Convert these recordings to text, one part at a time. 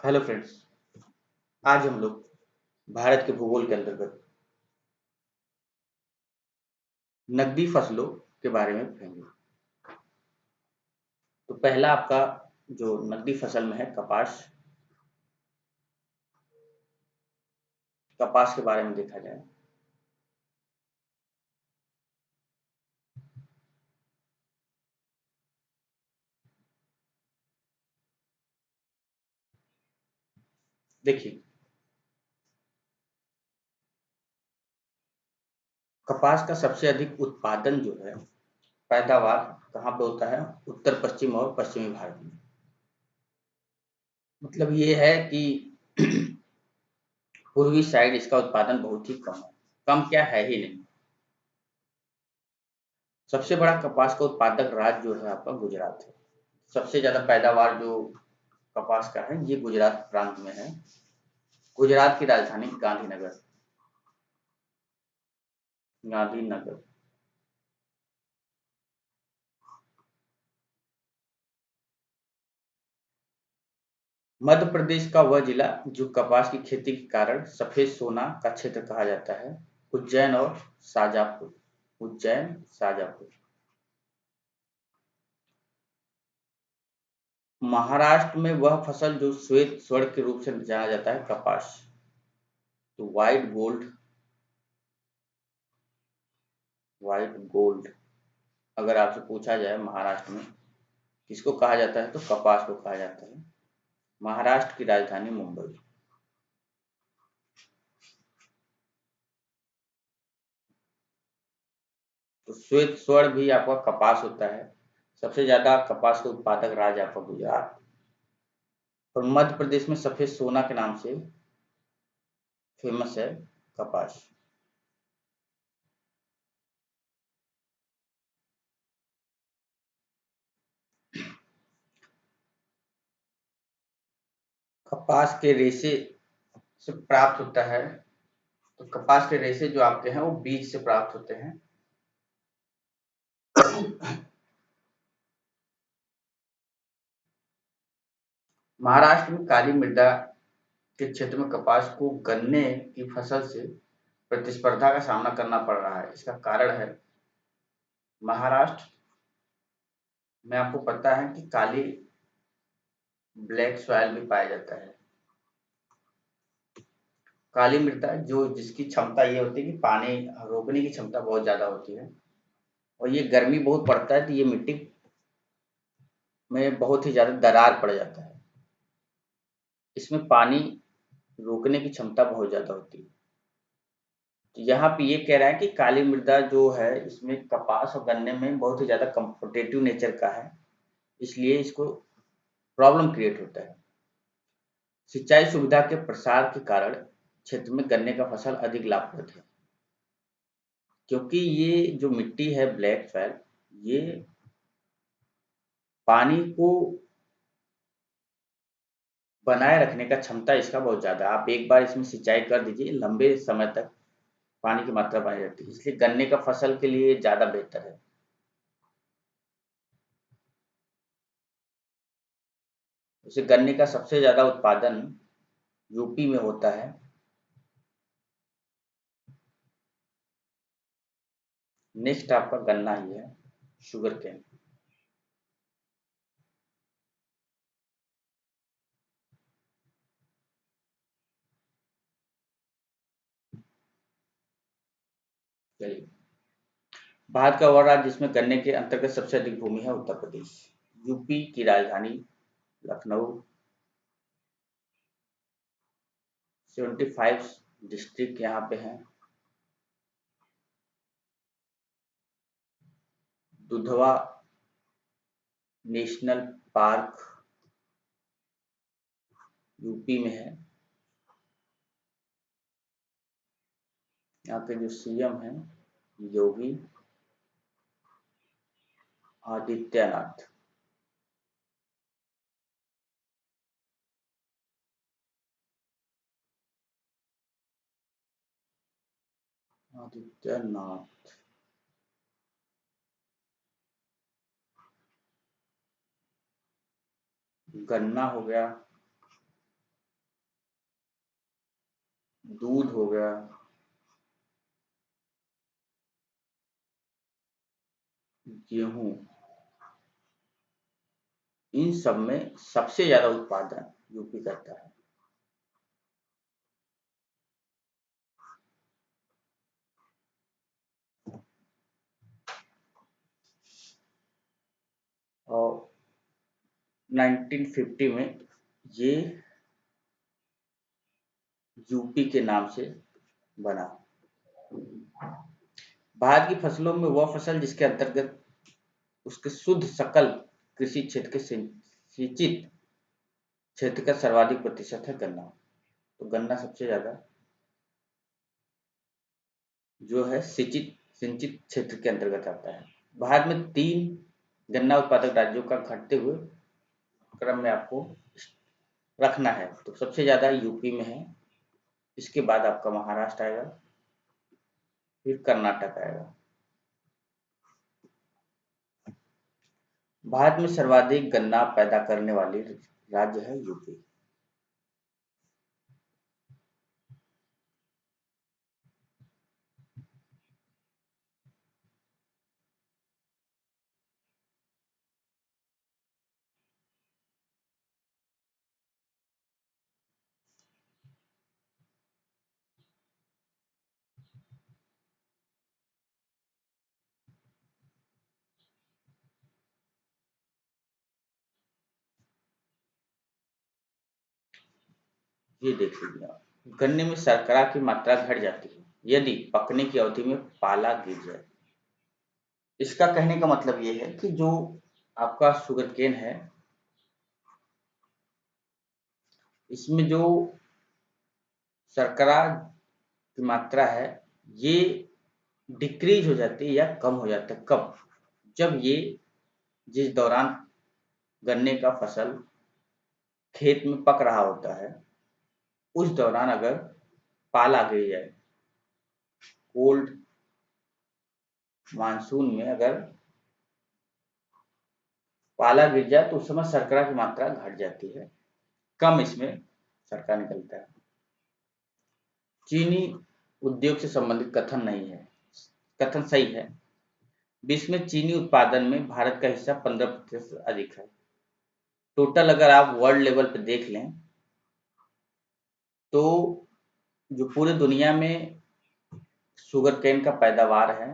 Hello friends. आज हम लोग भारत के भूगोल के अंतर्गत नकदी फसलों के बारे में पढ़ेंगे। तो पहला आपका जो नकदी फसल में है कपास। कपास के बारे में देखा जाए देखिए, कपास का सबसे अधिक उत्पादन जो है पैदावार कहाँ पे होता है? उत्तर पश्चिम और पश्चिमी भारत में। मतलब ये है कि पूर्वी साइड इसका उत्पादन बहुत ही कम है। कम क्या है ही नहीं। सबसे बड़ा कपास का उत्पादक राज्य जो है आपका गुजरात है। सबसे ज्यादा पैदावार जो कपास का है ये गुजरात प्रांत में है। गुजरात की राजधानी गांधीनगर। गांधीनगर। मध्य प्रदेश का वह जिला जो कपास की खेती के कारण सफेद सोना का क्षेत्र कहा जाता है। उज्जैन और शाजापुर। उज्जैन, शाजापुर। महाराष्ट्र में वह फसल जो श्वेत स्वर्ण के रूप से जाना जाता है कपास। तो व्हाइट गोल्ड। व्हाइट गोल्ड अगर आपसे पूछा जाए महाराष्ट्र में किसको कहा जाता है तो कपास को कहा जाता है। महाराष्ट्र की राजधानी मुंबई। तो श्वेत स्वर्ण भी आपका कपास होता है। सबसे ज्यादा कपास के उत्पादक राज्य आपका गुजरात। और मध्य प्रदेश में सफेद सोना के नाम से फेमस है कपास। कपास के रेशे से प्राप्त होता है। तो कपास के रेशे जो आपके हैं वो बीज से प्राप्त होते हैं। महाराष्ट्र में काली मृदा के क्षेत्र में कपास को गन्ने की फसल से प्रतिस्पर्धा का सामना करना पड़ रहा है। इसका कारण है महाराष्ट्र में आपको पता है कि काली ब्लैक सॉइल भी पाया जाता है। काली मृदा जो जिसकी क्षमता ये होती है कि पानी रोकने की क्षमता बहुत ज्यादा होती है और ये गर्मी बहुत पड़ता है तो ये मिट्टी में बहुत ही ज्यादा दरार पड़ जाता है। इसमें पानी रोकने की क्षमता बहुत ज्यादा होती है। तो यहाँ पे ये कह रहा है कि काली मृदा जो है इसमें कपास और गन्ने में बहुत ही ज्यादा कम्पिटिटिव नेचर का है, इसलिए इसको प्रॉब्लम क्रिएट होता है। सिंचाई सुविधा के प्रसार के कारण क्षेत्र में गन्ने का फसल अधिक लाभप्रद है, क्योंकि ये जो मिट्टी है ब्लैक सॉइल ये पानी को बनाए रखने का क्षमता इसका बहुत ज्यादा है। आप एक बार इसमें सिंचाई कर दीजिए लंबे समय तक पानी की मात्रा बनी रहती है, इसलिए गन्ने का फसल के लिए ज्यादा बेहतर है। जैसे गन्ने का सबसे ज्यादा उत्पादन यूपी में होता है। नेक्स्ट आपका गन्ना ही है, शुगर केन। चलिए, भारत का वह राज्य जिसमें गन्ने के अंतर्गत सबसे अधिक भूमि है उत्तर प्रदेश। यूपी की राजधानी लखनऊ। 75 डिस्ट्रिक्ट यहाँ पे हैं। दुधवा नेशनल पार्क यूपी में है। यहाँ के जो सीएम हैं योगी आदित्यनाथ। आदित्यनाथ। गन्ना हो गया, दूध हो गया, गेहूं, इन सब में सबसे ज्यादा उत्पादन यूपी करता है। और 1950 में ये यूपी के नाम से बना। भारत की फसलों में वह फसल जिसके अंतर्गत उसके शुद्ध सकल कृषि क्षेत्र के सिंचित क्षेत्र का सर्वाधिक प्रतिशत है गन्ना। तो गन्ना सबसे ज्यादा जो है सिंचित सिंचित क्षेत्र के अंतर्गत आता है। भारत में 3 गन्ना उत्पादक राज्यों का घटते हुए क्रम में आपको रखना है। तो सबसे ज्यादा यूपी में है, इसके बाद आपका महाराष्ट्र आएगा, फिर कर्नाटक आएगा। भारत में सर्वाधिक गन्ना पैदा करने वाली राज्य है यूपी। ये देख लीजिए आप, गन्ने में शर्करा की मात्रा घट जाती है यदि पकने की अवधि में पाला गिर जाए। इसका कहने का मतलब ये है कि जो आपका शुगर केन है, इसमें जो शर्करा की मात्रा है ये डिक्रीज हो जाती है या कम हो जाता है। कब? जब ये जिस दौरान गन्ने का फसल खेत में पक रहा होता है, उस दौरान अगर पाला गिर जाए, कोल्ड मानसून में अगर पाला गिर जाए तो उस समय शर्करा की मात्रा घट जाती है, कम इसमें शर्करा निकलता है। चीनी उद्योग से संबंधित कथन नहीं है, कथन सही है। विश्व में चीनी उत्पादन में भारत का हिस्सा 15% अधिक है। टोटल अगर आप वर्ल्ड लेवल पे देख लें तो जो पूरे दुनिया में शुगर केन का पैदावार है,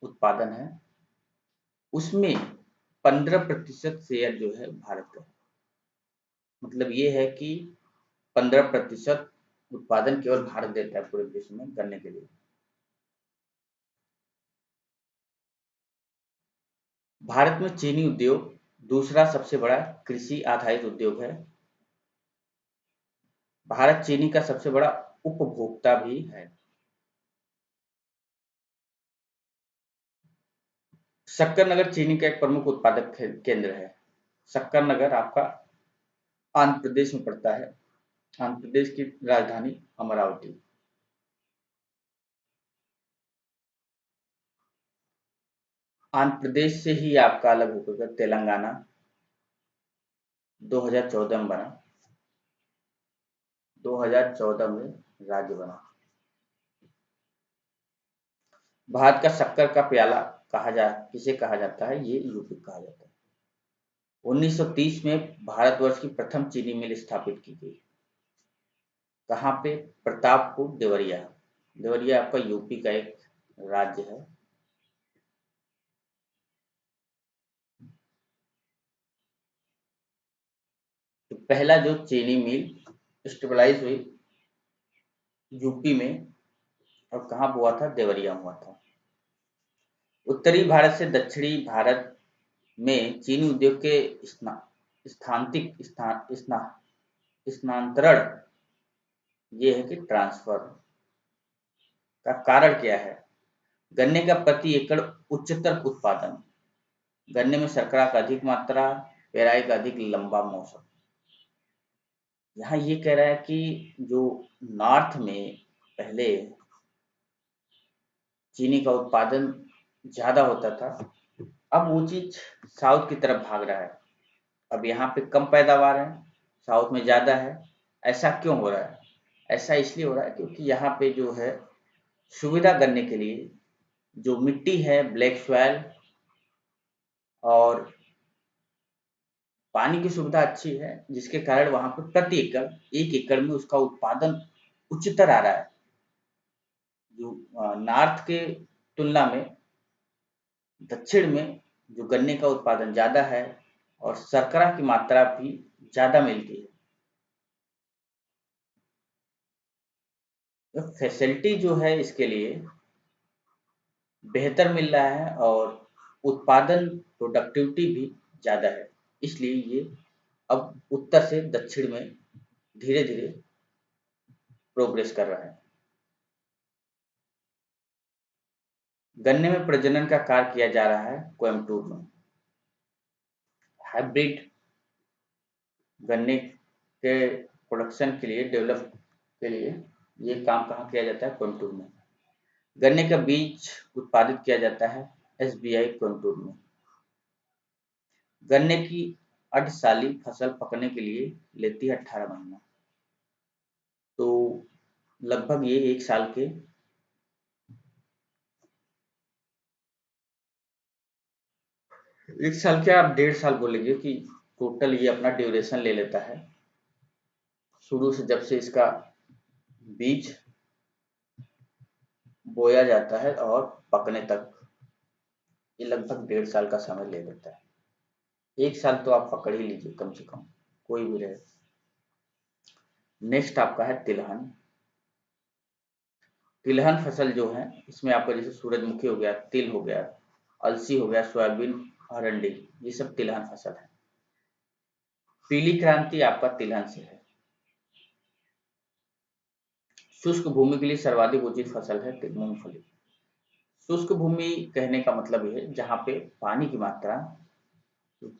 उत्पादन है, उसमें 15% शेयर जो है भारत का। मतलब ये है कि 15% उत्पादन केवल भारत देता है पूरे विश्व में गन्ने के लिए। भारत में चीनी उद्योग दूसरा सबसे बड़ा कृषि आधारित उद्योग है। भारत चीनी का सबसे बड़ा उपभोक्ता भी है। शक्कर नगर चीनी का एक प्रमुख उत्पादक केंद्र है। शक्कर नगर आपका आंध्र प्रदेश में पड़ता है। आंध्र प्रदेश की राजधानी अमरावती। आंध्र प्रदेश से ही आपका अलग होकर तेलंगाना 2014 में बना। 2014 में राज्य बना। भारत का शक्कर का प्याला किसे कहा जाता है? ये यूपी कहा जाता है। 1930 में भारतवर्ष की प्रथम चीनी मिल स्थापित की गई। कहाँ पे? प्रतापपुर देवरिया। देवरिया आपका यूपी का एक राज्य है। तो पहला जो चीनी मिल स्टेबलाइज हुई यूपी में, और कहाँ हुआ था? देवरिया में हुआ था। उत्तरी भारत से दक्षिणी भारत में चीनी उद्योग के स्थानांतरण ये है कि ट्रांसफर का कारण क्या है? गन्ने का प्रति एकड़ उच्चतर उत्पादन, गन्ने में शर्करा का अधिक मात्रा, पेराई का अधिक लंबा मौसम। यहाँ ये कह रहा है कि जो नॉर्थ में पहले चीनी का उत्पादन ज्यादा होता था, अब वो चीज साउथ की तरफ भाग रहा है। अब यहाँ पे कम पैदावार है, साउथ में ज्यादा है। ऐसा क्यों हो रहा है? ऐसा इसलिए हो रहा है क्योंकि यहाँ पे जो है सुविधा करने के लिए जो मिट्टी है ब्लैक सॉइल और पानी की सुविधा अच्छी है, जिसके कारण वहाँ पे प्रति एकड़ 1 एकड़ में उसका उत्पादन उच्चतर आ रहा है। जो नॉर्थ के तुलना में दक्षिण में जो गन्ने का उत्पादन ज़्यादा है और शर्करा की मात्रा भी ज़्यादा मिलती है। तो फैसिलिटी जो है इसके लिए बेहतर मिल रहा है और उत्पादन प्रोडक्टिविटी भी ज़्यादा है, इसलिए ये अब उत्तर से दक्षिण में धीरे-धीरे प्रोग्रेस कर रहा है। गन्ने में प्रजनन का कार्य किया जा रहा है कोयम्बटूर में। हाइब्रिड गन्ने के प्रोडक्शन के लिए डेवलप के लिए ये काम कहाँ किया जाता है? कोयम्बटूर में। गन्ने का बीज उत्पादित किया जाता है एसबीआई कोयम्बटूर में। गन्ने की अर्धशाली फसल पकने के लिए लेती है 18 महीना, तो लगभग ये 1 साल के 1 साल क्या आप 1.5 साल बोलेंगे कि टोटल ये अपना ड्यूरेशन ले लेता है। शुरू से जब से इसका बीज बोया जाता है और पकने तक ये लगभग 1.5 साल का समय ले लेता है। 1 साल तो आप पकड़ ही लीजिए कम से कम, कोई भी रहे। नेक्स्ट आपका है तिलहन। तिलहन फसल जो है इसमें आपका जैसे सूरजमुखी हो गया, तिल हो गया, अलसी हो गया, सोयाबीन, अरंडी, ये सब तिलहन फसल है। पीली क्रांति आपका तिलहन से है। शुष्क भूमि के लिए सर्वाधिक उचित फसल है मूंगफली। शुष्क भूमि कहने का मतलब ये है जहाँ पे पानी की मात्रा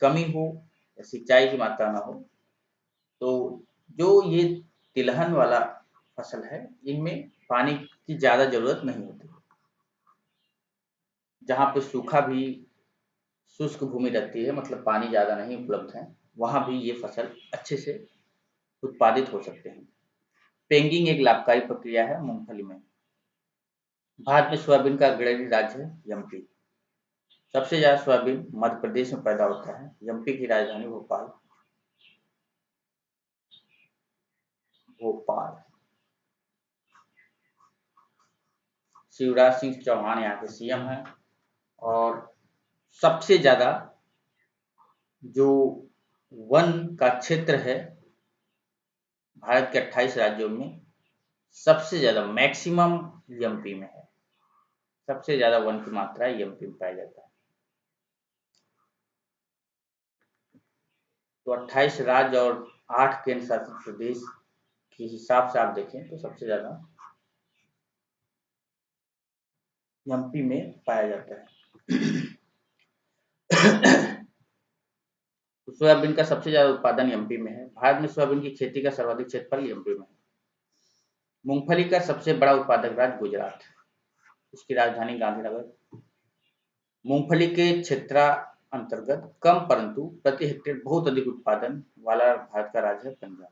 कमी हो या सिंचाई की मात्रा ना हो, तो जो ये तिलहन वाला फसल है इनमें पानी की ज़्यादा जरूरत नहीं होती। जहाँ पे सूखा भी शुष्क भूमि रहती है, मतलब पानी ज़्यादा नहीं उपलब्ध है, वहाँ भी ये फसल अच्छे से उत्पादित हो सकते हैं। पेंगिंग एक लाभकारी प्रक्रिया है मूंगफली में। भारत में सोयाबीन का अग्रणी राज्य है एमपी। सबसे ज़्यादा सोयाबीन मध्य प्रदेश में पैदा होता है। एमपी की राजधानी भोपाल। भोपाल शिवराज सिंह चौहान यहाँ के सीएम हैं और सबसे ज़्यादा जो वन का क्षेत्र है भारत के 28 राज्यों में, सबसे ज़्यादा मैक्सिमम एमपी में है। सबसे ज़्यादा वन की मात्रा एमपी में पाया जाता है। तो 28 राज्य और 8 केंद्र शासित प्रदेश के हिसाब से आप देखें तो सबसे ज़्यादा एमपी में पाया जाता है। तो सोयाबीन का सबसे ज़्यादा उत्पादन एमपी में है। भारत में सोयाबीन की खेती का सर्वाधिक क्षेत्रफल एमपी में है। मूंगफली का सबसे बड़ा उत्पादक राज्य गुजरात, उसकी राजधानी गांधीनगर। मूंगफली के क्षेत्र अंतर्गत कम परंतु प्रति हेक्टेयर बहुत अधिक उत्पादन वाला भारत का राज्य है पंजाब।